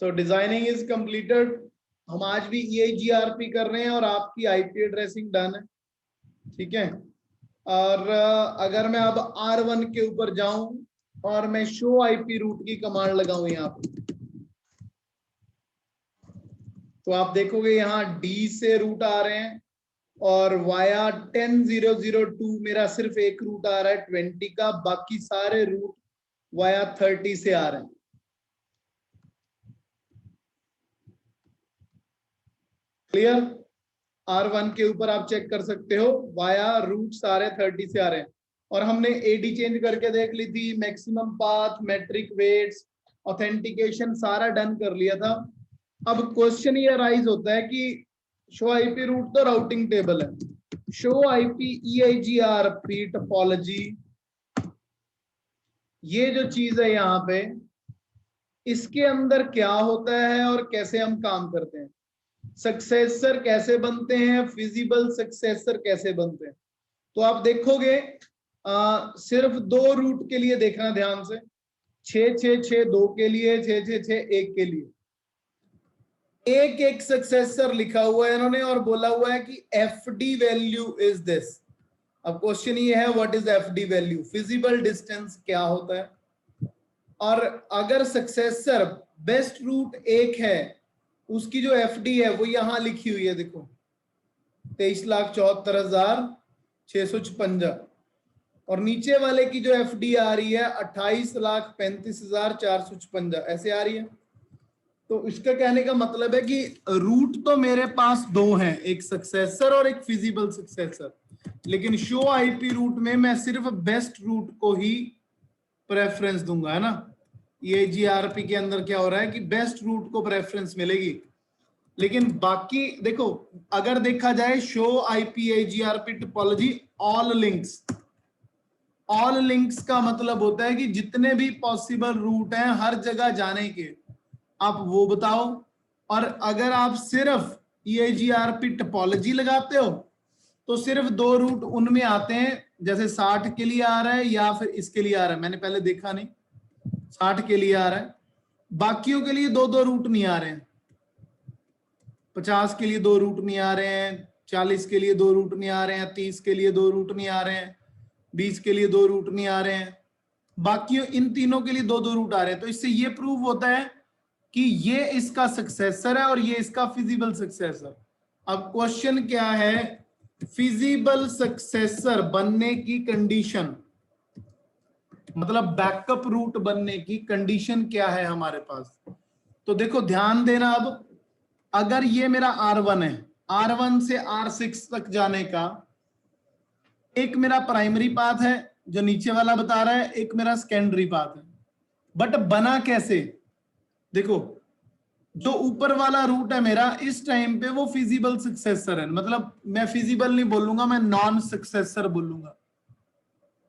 So designing is completed. हम आज भी EIGRP कर रहे हैं और आपकी IP एड्रेसिंग डन है, ठीक है। और अगर मैं अब R1 के ऊपर जाऊं और मैं शो IP रूट की कमांड लगाऊं यहाँ पे, तो आप देखोगे यहाँ D से रूट आ रहे हैं और वाया 10002 मेरा सिर्फ एक रूट आ रहा है 20 का, बाकी सारे रूट वाया 30 से आ रहे हैं। क्लियर? R1 के ऊपर आप चेक कर सकते हो, वाया रूट सारे 30 से आ रहे हैं। और हमने AD चेंज करके देख ली थी, maximum path, metric weights, authentication सारा डन कर लिया था। अब क्वेश्चन ये राइज होता है कि शो IP रूट तो राउटिंग टेबल है, शो IP EIGRP टोपोलॉजी, ये जो चीज है यहाँ पे, इसके अंदर क्या होता है और कैसे हम काम करते हैं, सक्सेसर कैसे बनते हैं, फिजिबल सक्सेसर कैसे बनते हैं। तो आप देखोगे सिर्फ 2 रूट के लिए देखना ध्यान से, 6-6-6 2 के लिए, 6-6-6 1 के लिए, एक एक सक्सेसर लिखा हुआ है इन्होंने और बोला हुआ है कि FD वैल्यू इज दिस। अब क्वेश्चन ये है what is FD value, feasible distance क्या होता है। और अगर सक्सेसर बेस्ट रूट 1 है, उसकी जो FD है वो यहां लिखी हुई है, देखो 23,74,656, और नीचे वाले की जो FD आ रही है 28,35,456 ऐसे आ रही है। तो इसका कहने का मतलब है कि रूट तो मेरे पास 2 हैं, एक सक्सेसर और एक फिजिबल सक्सेसर, लेकिन शो IP रूट में मैं सिर्फ बेस्ट रूट को ही प्रेफरेंस दूंगा, है ना। EIGRP के अंदर क्या हो रहा है कि बेस्ट रूट को प्रेफरेंस मिलेगी, लेकिन बाकी देखो अगर देखा जाए show IP EIGRP topology all links, all links का मतलब होता है कि जितने भी पॉसिबल रूट हैं हर जगह जाने के आप वो बताओ। और अगर आप सिर्फ EIGRP टोपोलॉजी लगाते हो तो सिर्फ 2 रूट उनमें आते हैं, जैसे 60 के लिए आ रहा है या फिर इसके लिए आ रहा है, मैंने पहले देखा नहीं, 60 के लिए आ रहा है, बाकियों के लिए 2-2 रूट नहीं आ रहे हैं, 50 के लिए 2 रूट नहीं आ रहे हैं, 40 के लिए 2 रूट नहीं आ रहे हैं, 30 के लिए 2 रूट नहीं आ रहे हैं, 20 के लिए 2 रूट नहीं आ रहे हैं, बाकी इन तीनों के लिए 2-2 रूट आ रहे हैं। तो इससे ये प्रूव होता है कि ये इसका सक्सेसर है और ये इसका फिजिबल सक्सेसर। अब क्वेश्चन क्या है, फिजिबल सक्सेसर बनने की कंडीशन, मतलब बैकअप रूट बनने की कंडीशन क्या है हमारे पास। तो देखो ध्यान देना, अब अगर ये मेरा R1 है, R1 से R6 तक जाने का एक मेरा प्राइमरी पाथ है जो नीचे वाला बता रहा है, एक मेरा सेकेंडरी पाथ है, बट बना कैसे, देखो जो ऊपर वाला रूट है मेरा इस टाइम पे वो फिजिबल सक्सेसर है, मतलब मैं फिजिबल नहीं बोलूंगा, मैं नॉन सक्सेसर बोलूंगा,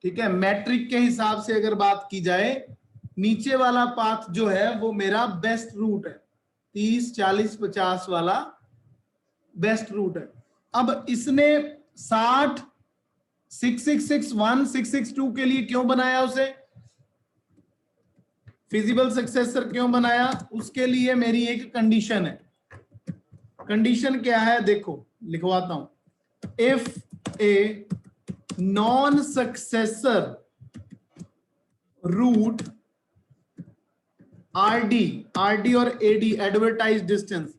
ठीक है। मैट्रिक के हिसाब से अगर बात की जाए, नीचे वाला पाथ जो है वो मेरा बेस्ट रूट है, 30, 40, 50 वाला बेस्ट रूट है। अब इसने 60, 6661, 662 के लिए क्यों बनाया उसे, फिजिबल सक्सेसर क्यों बनाया, उसके लिए मेरी एक कंडीशन है। कंडीशन क्या है, देखो लिखवाता हूं, if a non successor route RD और AD एडवर्टाइज डिस्टेंस,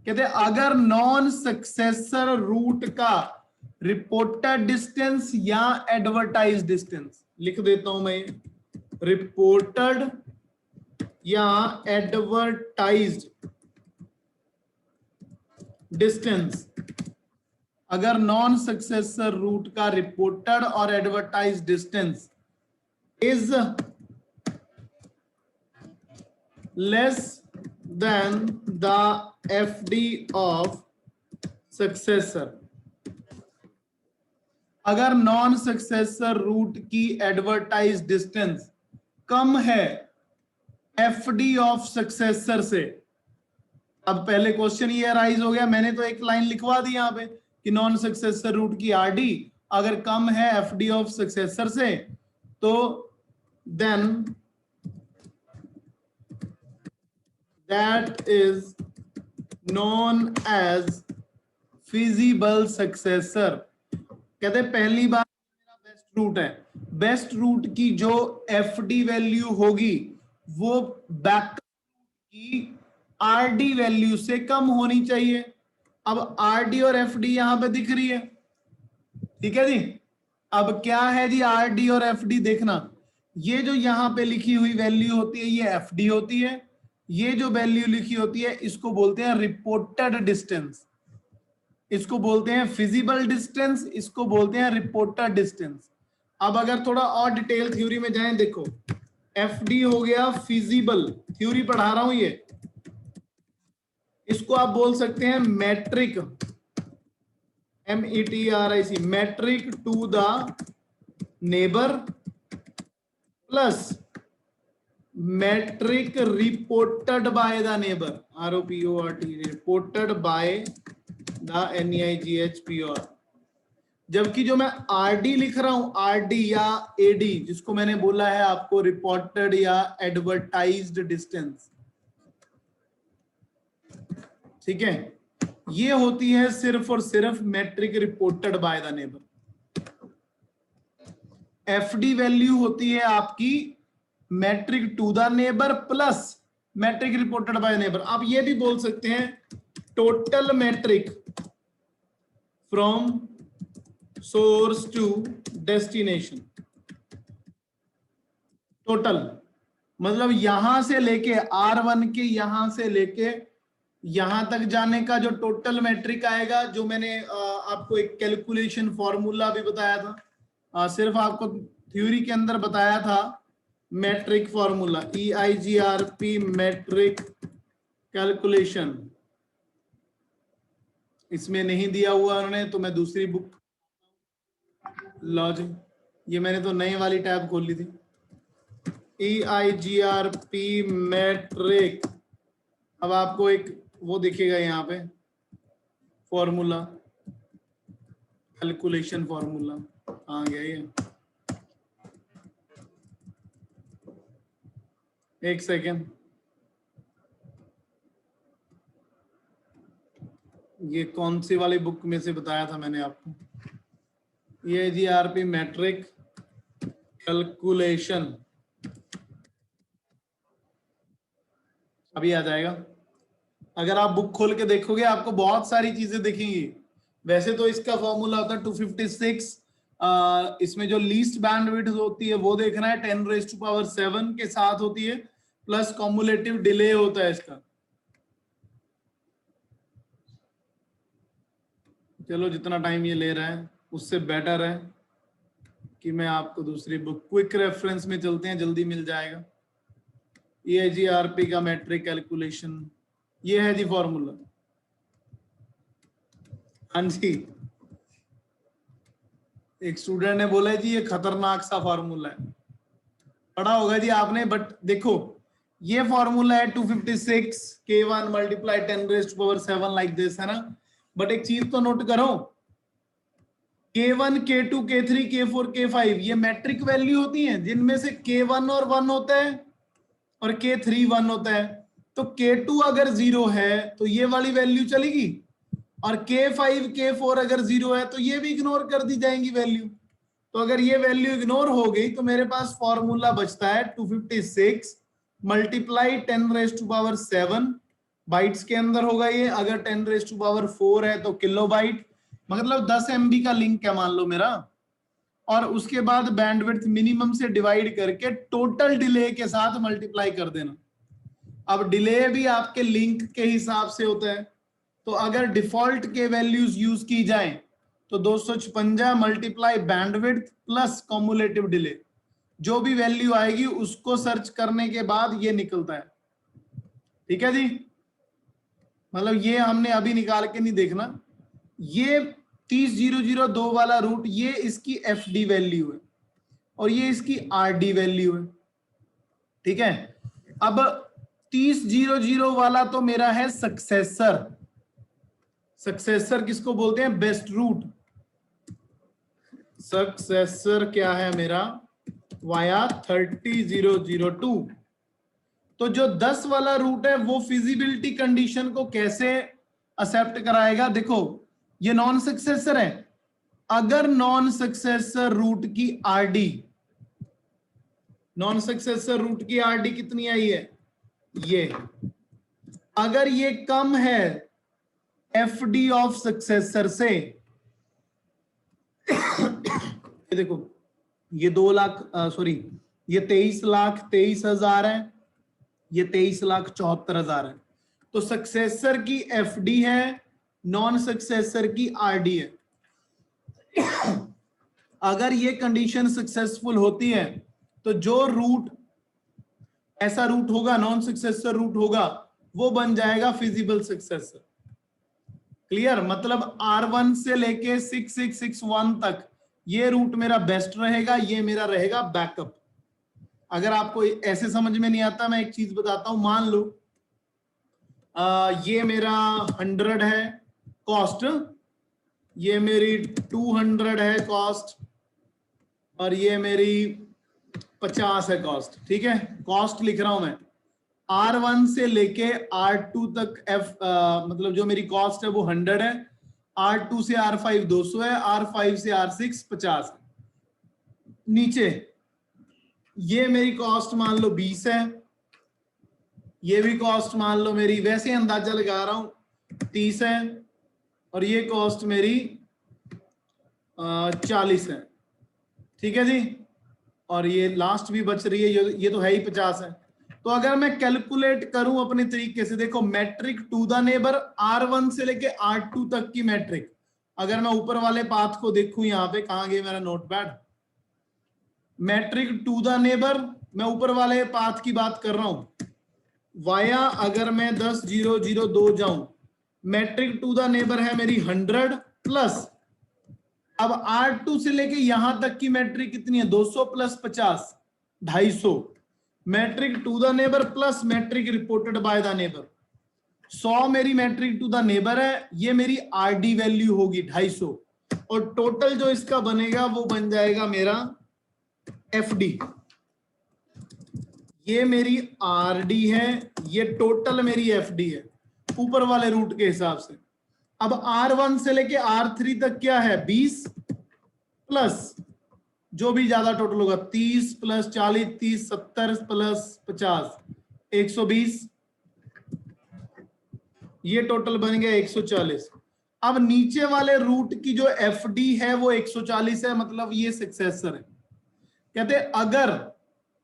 कहते हैं अगर नॉन सक्सेसर रूट का रिपोर्टेड डिस्टेंस या एडवर्टाइज डिस्टेंस, लिख देता हूं मैं, रिपोर्टेड या एडवर्टाइज्ड डिस्टेंस, अगर नॉन सक्सेसर रूट का रिपोर्टेड और advertise distance is less than the FD of successor, अगर नॉन सक्सेसर रूट की एडवर्टाइज डिस्टेंस कम है FD ऑफ सक्सेसर से। अब पहले क्वेश्चन ये राइज हो गया, मैंने तो एक लाइन लिखवा दी यहां पे कि नॉन सक्सेसर रूट की RD अगर कम है FD ऑफ सक्सेसर से, तो then that is known as feasible successor. कहते हैं पहली बात मेरा बेस्ट रूट है, बेस्ट रूट की जो एफ डी वैल्यू होगी वो बैक की आर डी वैल्यू से कम होनी चाहिए। अब आर डी और एफ डी यहां पे दिख रही है, ठीक है जी। अब क्या है जी आर डी और एफ डी, देखना ये जो यहां पे लिखी हुई वैल्यू होती है ये एफ डी होती है, ये जो वैल्यू लिखी होती है इसको बोलते हैं रिपोर्टेड डिस्टेंस, इसको बोलते हैं फिजिबल डिस्टेंस, इसको बोलते हैं रिपोर्टेड डिस्टेंस। अब अगर थोड़ा और डिटेल थ्योरी में जाएं, देखो एफ डी हो गया फिजिबल, थ्योरी पढ़ा रहा हूं ये, इसको आप बोल सकते हैं metric, METRIC, metric to the neighbour plus metric reported by the neighbour, ROPORT, reported by the NEIGHPOR। जबकि जो मैं RD लिख रहा हूं, RD या AD, जिसको मैंने बोला है आपको रिपोर्टेड या एडवर्टाइज्ड डिस्टेंस, ठीक है, ये होती है सिर्फ और सिर्फ metric reported by the neighbour. FD value होती है आपकी metric to the neighbour plus metric reported by neighbour. आप ये भी बोल सकते हैं total metric from source to destination. Total मतलब यहां से लेके R1 के यहां से लेके यहां तक जाने का जो टोटल मैट्रिक आएगा, जो मैंने आपको एक कैलकुलेशन फॉर्मूला भी बताया था, सिर्फ आपको थ्योरी के अंदर बताया था metric formula, EIGRP metric calculation, इसमें नहीं दिया हुआ उन्होंने, तो मैं दूसरी बुक लॉजिक, ये मैंने तो नई वाली टैब खोल ली थी, EIGRP मैट्रिक। अब आपको एक वो दिखेगा यहाँ पे फॉर्मूला, कैलकुलेशन फॉर्मूला आ गया ये, एक सेकेंड, ये कौन सी वाली बुक में से बताया था मैंने आपको, EIGRP मैट्रिक कैलकुलेशन, अभी आ जाएगा। अगर आप बुक खोल के देखोगे आपको बहुत सारी चीजें दिखेंगी। वैसे तो इसका फॉर्मूला होता है 256, इसमें जो लीस्ट बैंडविड्थ होती है वो देखना है, 10⁻⁷ के साथ होती है, प्लस कॉम्युलेटिव डिले होता है इसका। चलो जितना टाइम ये ले रहा है उससे बेटर है कि मैं आपको दूसरी बुक, क्विक रेफरेंस में चलते हैं, जल्दी मिल जाएगा। EIGRP का मैट्रिक कैलकुलेशन ये है जी फॉर्मूला। हाँ जी, एक स्टूडेंट ने बोला जी ये खतरनाक सा फॉर्मूला है, पढ़ा होगा जी आपने, बट देखो ये फॉर्मूला है 256 K1 मल्टीप्लाई 10⁻⁷ लाइक दिस, है ना। बट एक चीज तो नोट करो, K1 K2 K3 K4 K5 ये मैट्रिक वैल्यू होती हैं, जिनमें से K1 और 1 होता है और K3 1 होता है। तो K2 अगर 0 है तो ये वाली वैल्यू चलेगी, और K5 K4 अगर 0 है तो ये भी इग्नोर कर दी जाएंगी वैल्यू। तो अगर ये वैल्यू इग्नोर हो गई तो मेरे पास फॉर्मूला बचता है 256 मल्टीप्लाई 10⁻⁷ बाइट्स के अंदर होगा ये, अगर 10⁻⁴ है तो किलो बाइट, मतलब 10 MB का लिंक है मान लो मेरा, और उसके बाद बैंडविड्थ मिनिमम से डिवाइड करके टोटल डिले के साथ मल्टीप्लाई कर देना। अब डिले भी आपके लिंक के हिसाब से होता है, तो अगर डिफॉल्ट के वैल्यूज यूज की जाए तो 256 multiply bandwidth plus cumulative delay, जो भी वैल्यू आएगी उसको सर्च करने के बाद ये निकलता है। ठीक है जी, मतलब ये हमने अभी निकाल के नहीं देखना, ये 30002 वाला रूट ये इसकी FD वैल्यू है और ये इसकी RD वैल्यू है। ठीक है, अब 300 वाला तो मेरा है सक्सेसर। सक्सेसर किसको बोलते हैं? Best route. सक्सेसर क्या है मेरा? वाया 30002। तो जो 10 वाला रूट है वो फिजिबिलिटी कंडीशन को कैसे एक्सेप्ट कराएगा? देखो ये नॉन सक्सेसर है, अगर नॉन सक्सेसर रूट की आरडी, नॉन सक्सेसर रूट की आरडी कितनी आई है? ये अगर ये कम है एफडी ऑफ सक्सेसर से, देखो ये 2 लाख सॉरी ये 23,23,000 है, ये 23,74,000 है। तो सक्सेसर की एफडी है, नॉन सक्सेसर की आरडी है। अगर ये कंडीशन सक्सेसफुल होती है तो जो रूट ऐसा रूट होगा, नॉन सक्सेसर रूट होगा, वो बन जाएगा फिजिबल सक्सेसर। क्लियर? मतलब R1 से लेके 6661 तक ये रूट मेरा बेस्ट रहेगा, ये मेरा रहेगा बैकअप। अगर आपको ऐसे समझ में नहीं आता, मैं एक चीज बताता हूं। मान लो ये मेरा 100 है कॉस्ट, ये मेरी 200 है कॉस्ट, और ये मेरी 50 है कॉस्ट। ठीक है, कॉस्ट लिख रहा हूं मैं। R1 से लेके R2 तक मतलब जो मेरी कॉस्ट है वो 100 है, R2 से R5 200 है, R5 से R6 50 है। नीचे ये मेरी कॉस्ट मान लो 20 है, ये भी कॉस्ट मान लो मेरी, वैसे अंदाजा लगा रहा हूं, 30 है, और ये कॉस्ट मेरी 40 है। ठीक है जी, और ये लास्ट भी बच रही है, ये तो है ही 50 है। तो अगर मैं कैलकुलेट करूं अपने तरीके से, देखो matric to the neighbour R1 से लेके R2 तक की मैट्रिक, अगर मैं ऊपर वाले पाथ को देखूं, यहां पे कहां गया मेरा notepad, metric to the neighbour, मैं ऊपर वाले पाथ की बात कर रहा हूं, वाया अगर मैं 10 0 0 2 जाऊं, मैट्रिक टू द नेबर है मेरी 100 प्लस, अब R2 से लेके यहां तक की मैट्रिक कितनी है? 200 plus 50 250, metric to the neighbour plus metric reported by the neighbour, 100 मेरी मैट्रिक टू द नेबर है, ये मेरी आरडी वैल्यू होगी 250, और टोटल जो इसका बनेगा वो बन जाएगा मेरा एफडी। ये मेरी आरडी है, ये टोटल मेरी एफडी है ऊपर वाले रूट के हिसाब से। अब R1 से लेके R3 तक क्या है? 20 प्लस जो भी ज्यादा टोटल होगा, 30 प्लस 40 30 70 प्लस 50 120, ये टोटल बन गया 140। अब नीचे वाले रूट की जो एफडी है वो 140 है, मतलब ये सक्सेसर है। कहते अगर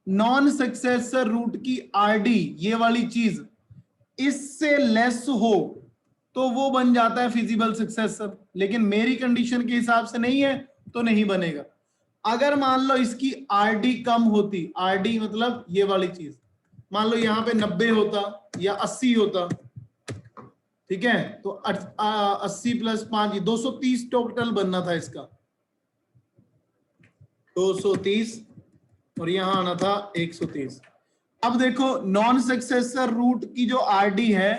नॉन सक्सेसर रूट की आरडी, ये वाली चीज, इससे लेस हो तो वो बन जाता है फिजिबल सक्सेसर, लेकिन मेरी कंडीशन के हिसाब से नहीं है तो नहीं बनेगा। अगर मान लो इसकी आरडी कम होती, आरडी मतलब ये वाली चीज, मान लो यहां पे 90 होता या 80 होता, ठीक है, तो 80 प्लस 5 230 टोटल बनना था इसका, 230, और यहां आना था 130। अब देखो नॉन सक्सेसर रूट की जो आरडी है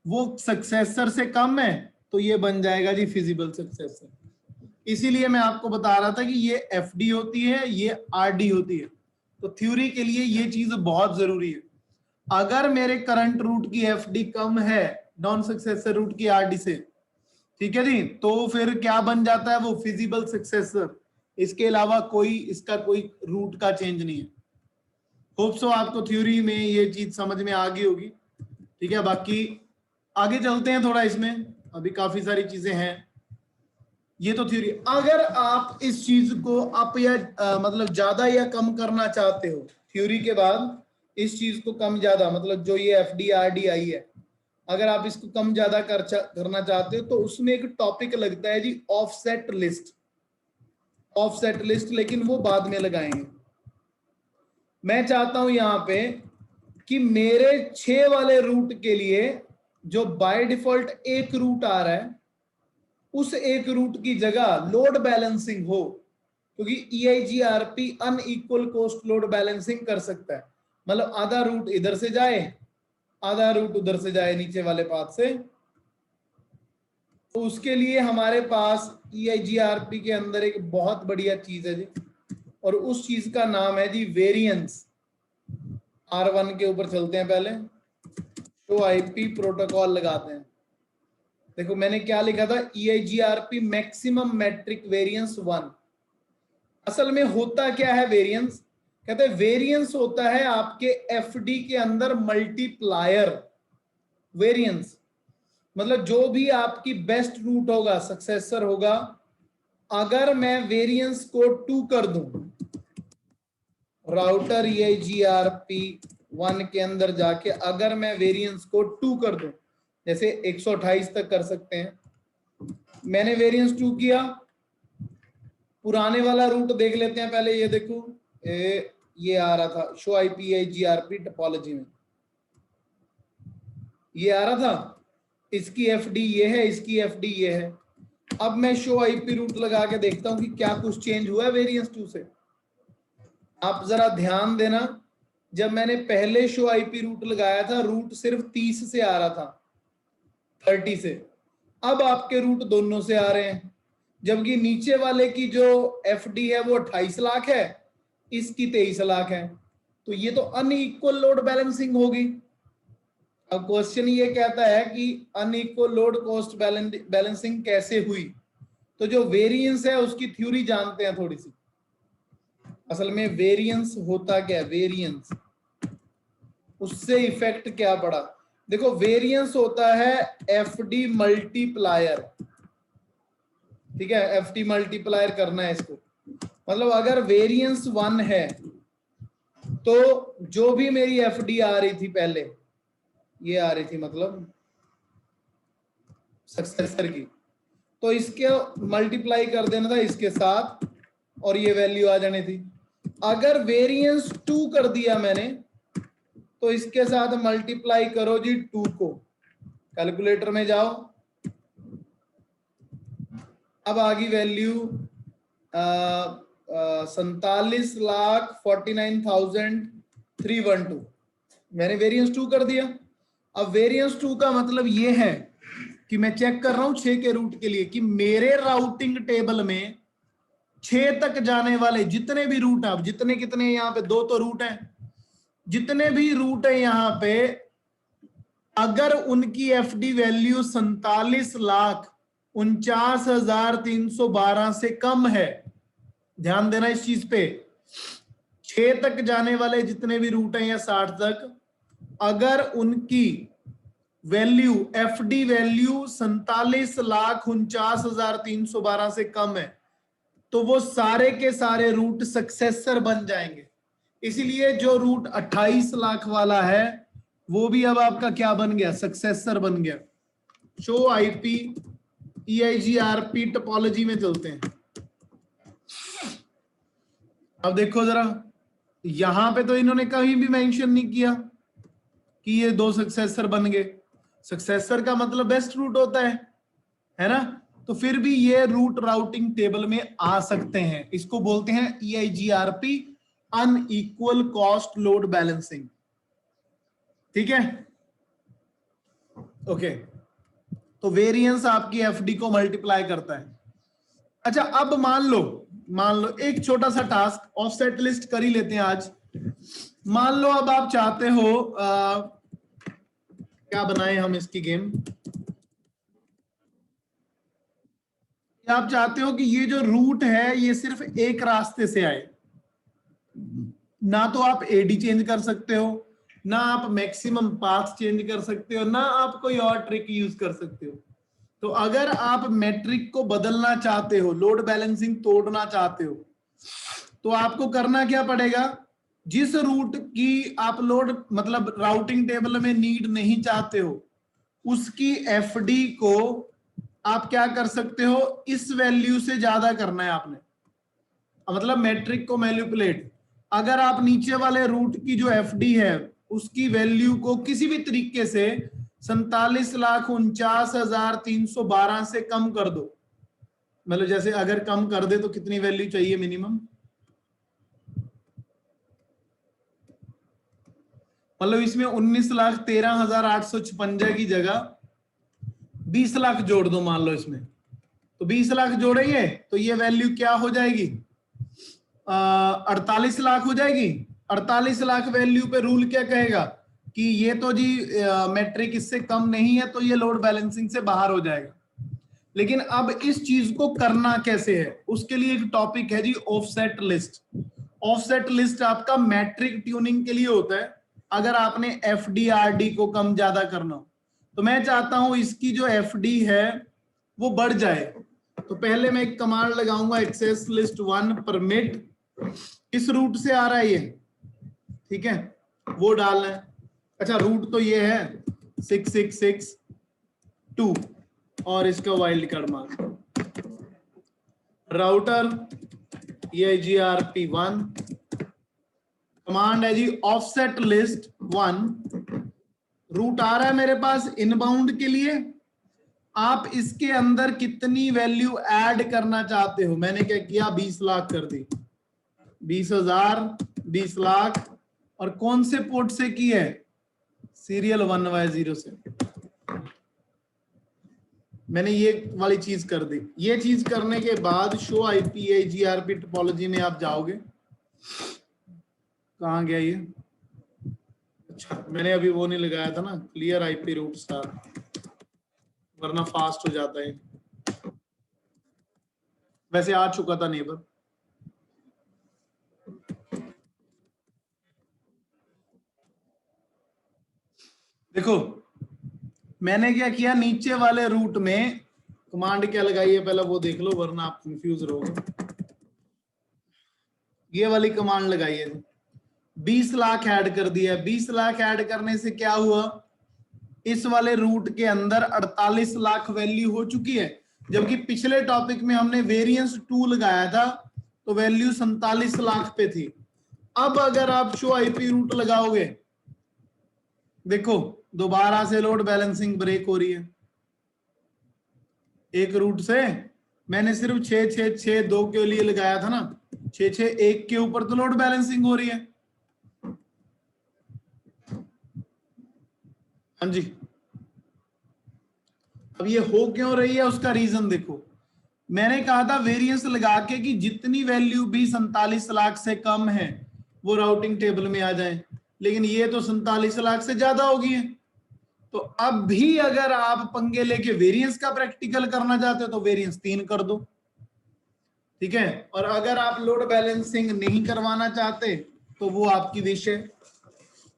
वो सक्सेसर से कम है, तो ये बन जाएगा जी फिजिबल सक्सेसर। इसीलिए मैं आपको बता रहा था कि ये एफडी होती है, ये आरडी होती है। तो थ्योरी के लिए ये चीज बहुत जरूरी है। अगर मेरे करंट रूट की एफडी कम है नॉन सक्सेसर रूट की आरडी से, ठीक है जी, तो फिर क्या बन जाता है? वो फिजिबल सक्सेसर। इसके अलावा कोई इसका कोई रूट का चेंज नहीं है। होप सो आपको थ्योरी में ये चीज समझ में आ गई होगी। ठीक है, बाकी आगे चलते हैं थोड़ा, इसमें अभी काफी सारी चीजें हैं। ये तो थ्योरी। अगर आप इस चीज को आप या मतलब ज्यादा या कम करना चाहते हो, थ्योरी के बाद इस चीज को कम ज्यादा, मतलब जो ये एफडी आरडी आई है, अगर आप इसको कम ज्यादा करना चाहते हो तो उसमें एक टॉपिक लगता है जी ऑफसेट लिस्ट। ऑफसेट लिस्ट लेकिन वो बाद में लगाएंगे। मैं चाहता हूं यहां पे कि मेरे 6 वाले रूट के लिए जो बाय डिफॉल्ट एक रूट आ रहा है, उस एक रूट की जगह लोड बैलेंसिंग हो, क्योंकि EIGRP unequal cost load balancing कर सकता है। मतलब आधा रूट इधर से जाए, आधा रूट उधर से जाए नीचे वाले पाथ से। तो उसके लिए हमारे पास EIGRP के अंदर एक बहुत बढ़िया चीज है जी, और उस चीज का नाम है जी वेरिएंस। R1 के ऊपर चलते हैं, पहले शो आईपी प्रोटोकॉल लगाते हैं। देखो मैंने क्या लिखा था, EIGRP मैक्सिमम मैट्रिक वेरिएंस 1। असल में होता क्या है वेरिएंस, कहते हैं वेरिएंस होता है आपके FD के अंदर मल्टीप्लायर वेरिएंस। मतलब जो भी आपकी बेस्ट रूट होगा, सक्सेसर होगा, अगर मैं वेरिएंस को 2 कर दूं, राउटर EIGRP 1 के अंदर जाके अगर मैं वेरिएंस को 2 कर दूं, जैसे 128 तक कर सकते हैं, मैंने वेरिएंस 2 किया, पुराने वाला रूट देख लेते हैं पहले। ये देखो ये आ रहा था शो आईपी EIGRP टोपोलॉजी में, ये आ रहा था, इसकी FD ये है, इसकी FD ये है। अब मैं शो आईपी रूट लगा के देखता हूं कि क्या कुछ चेंज हुआ है वेरिएंस 2 से। आप जरा ध्यान देना, जब मैंने पहले शो आईपी रूट लगाया था, रूट सिर्फ 30 से आ रहा था, 30 से। अब आपके रूट दोनों से आ रहे हैं, जबकि नीचे वाले की जो FD है वो 28 लाख है, इसकी 23 लाख है। तो ये तो अनइक्वल लोड बैलेंसिंग होगी। अब क्वेश्चन ये कहता है कि अनइक्वल लोड कॉस्ट बैलेंसिंग कैसे हुई। तो जो वेरिएंस है उसकी थ्योरी जानते हैं थोड़ी सी। असल में वेरिएंस होता क्या है, वेरिएंस उससे इफेक्ट क्या पड़ा। देखो वेरिएंस होता है FD मल्टीप्लायर, ठीक है, FD मल्टीप्लायर करना है इसको। मतलब अगर वेरिएंस 1 है तो जो भी मेरी FD आ रही थी पहले, ये आ रही थी मतलब सक्सेसर की, तो इसके मल्टीप्लाई कर देना था इसके साथ और ये वैल्यू आ जानी थी। अगर वेरिएंस 2 कर दिया मैंने तो इसके साथ मल्टीप्लाई करो जी 2 को, कैलकुलेटर में जाओ, अब आ गई वैल्यू 47,49,312। मैंने वेरिएंस 2 कर दिया। अब वेरिएंस 2 का मतलब ये है कि मैं चेक कर रहा हूं 6 के रूट के लिए कि मेरे राउटिंग टेबल में 6 तक जाने वाले जितने भी रूट हैं, अब जितने कितने यहाँ पे 2 तो रूट हैं, जितने भी रूट है यहाँ पे, अगर उनकी FD वैल्यू 47,49,312 से कम है, ध्यान देना इस चीज पे, 6 तक जाने वाले जितने भी रूट हैं या 60 तक, अगर उनकी वैल्यू FD वैल्यू 47,49,312 से कम है तो वो सारे के सारे रूट सक्सेसर बन जाएंगे। इसीलिए जो रूट 28 लाख वाला है वो भी अब आपका क्या बन गया, सक्सेसर बन गया। शो आईपी EIGRP टोपोलॉजी में चलते हैं। अब देखो जरा, यहां पे तो इन्होंने कहीं भी मेंशन नहीं किया कि ये 2 सक्सेसर बन गए। सक्सेसर का मतलब बेस्ट रूट होता है ना, तो फिर भी ये रूट राउटिंग टेबल में आ सकते हैं। इसको बोलते हैं EIGRP unequal cost load balancing, ठीक है। ओके, तो वेरिएंस आपकी FD को मल्टीप्लाई करता है। अच्छा, अब मान लो एक छोटा सा टास्क, ऑफसेट लिस्ट कर ही लेते हैं आज। मान लो अब आप चाहते हो क्या बनाए हम इसकी गेम, आप चाहते हो कि ये जो रूट है ये सिर्फ एक रास्ते से आए, ना तो आप AD चेंज कर सकते हो, ना आप मैक्सिमम पाथ चेंज कर सकते हो, ना आप कोई और ट्रिक यूज कर सकते हो। तो अगर आप मैट्रिक को बदलना चाहते हो, लोड बैलेंसिंग तोड़ना चाहते हो, तो आपको करना क्या पड़ेगा, जिस रूट की आप लोड मतलब राउटिंग टेबल में नीड नहीं चाहते हो उसकी FD को आप क्या कर सकते हो, इस वैल्यू से ज्यादा करना है आपने, मतलब मैट्रिक को मैनिपुलेट। अगर आप नीचे वाले रूट की जो FD है उसकी वैल्यू को किसी भी तरीके से 47,49,312 से कम कर दो, मतलब जैसे अगर कम कर दे तो कितनी वैल्यू चाहिए मिनिमम, मतलब इसमें 19,13,856 की जगह 20 लाख जोड़ दो मान लो इसमें, तो 20 लाख जोड़ेंगे तो ये वैल्यू क्या हो जाएगी, 48 लाख हो जाएगी। 48 लाख वैल्यू पे रूल क्या कहेगा कि ये तो जी मैट्रिक इससे कम नहीं है, तो ये लोड बैलेंसिंग से बाहर हो जाएगा। लेकिन अब इस चीज को करना कैसे है, उसके लिए एक टॉपिक है जी ऑफसेट लिस्ट। ऑफसेट लिस्ट आपका मैट्रिक ट्यूनिंग के लिए होता है, अगर आपने एफडी को कम ज्यादा करना हो। तो मैं चाहता हूं इसकी जो एफडी है वो बढ़ जाए, तो पहले मैं एक कमांड लगाऊंगा एक्सेस लिस्ट 1 परमिट, इस रूट से आ रहा है ये, ठीक है, वो डालना है। अच्छा रूट तो ये है 6662 और इसका वाइल्ड कार्ड मान राउटर ये GRP1, कमांड है जी ऑफसेट लिस्ट 1, रूट आ रहा है मेरे पास इनबाउंड के लिए। आप इसके अंदर कितनी वैल्यू ऐड करना चाहते हो, मैंने क्या किया 20 लाख कर दी, 20,000 20 लाख, और कौन से पोर्ट से की है, सीरियल 1Y0 से। मैंने ये वाली चीज कर दी। ये चीज करने के बाद शो आईपी GRP टोपोलॉजी में आप जाओगे, कहां गया ये, अच्छा मैंने अभी वो नहीं लगाया था ना क्लियर आईपी रूट स्टार, वरना फास्ट हो जाता है। वैसे आ चुका था नेबर। देखो मैंने क्या किया, नीचे वाले रूट में कमांड क्या लगाई है पहले वो देख लो, वरना आप कंफ्यूज रहोगे। ये वाली कमांड लगाई है, 20 लाख ऐड कर दिया। 20 लाख ऐड करने से क्या हुआ, इस वाले रूट के अंदर 48 लाख वैल्यू हो चुकी है, जबकि पिछले टॉपिक में हमने वेरिएंस 2 लगाया था तो वैल्यू 47 लाख पे थी। अब अगर आप शो आईपी रूट लगाओगे, देखो दोबारा से लोड बैलेंसिंग ब्रेक हो रही है। एक रूट से मैंने सिर्फ 6662 के लिए लगाया था ना, 661 के ऊपर तो लोड बैलेंसिंग हो रही है। हाँ जी, अब ये हो क्यों रही है उसका रीजन देखो, मैंने कहा था वेरिएंस लगा के कि जितनी वैल्यू भी 47 लाख से कम है वो राउटिंग टेबल में आ जाए, लेकिन ये तो 47 लाख से ज्यादा हो गई है। तो अब भी अगर आप पंगे लेके वेरिएंस का प्रैक्टिकल करना चाहते हो तो वेरिएंस 3 कर दो, ठीक है। और अगर आप लोड बैलेंसिंग नहीं करवाना चाहते तो वो आपकी विश है।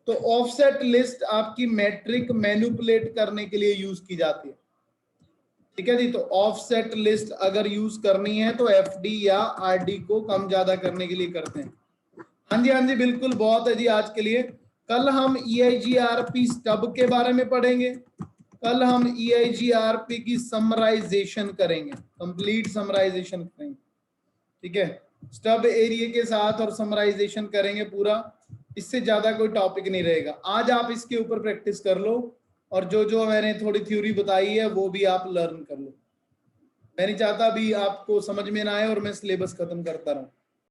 तो ऑफसेट लिस्ट आपकी मैट्रिक मैनिपुलेट करने के लिए यूज की जाती है, ठीक है जी। तो ऑफसेट लिस्ट अगर यूज करनी है तो एफडी या आरडी को कम ज्यादा करने के लिए करते हैं। हाँ जी बिल्कुल, बहुत है जी आज के लिए। कल हम EIGRP स्टब के बारे में पढ़ेंगे, कल हम EIGRP की समराइजेशन करेंगे, कंप्लीट समराइजेशन करेंगे, ठीक है। स्टब एरिया के साथ और समराइजेशन करेंगे पूरा, इससे ज्यादा कोई टॉपिक नहीं रहेगा। आज आप इसके ऊपर प्रैक्टिस कर लो और जो जो मैंने थोड़ी थ्योरी बताई है वो भी आप लर्न कर लो। मैं नहीं चाहता भी आपको समझ में ना आए और मैं सिलेबस खत्म करता रहूं।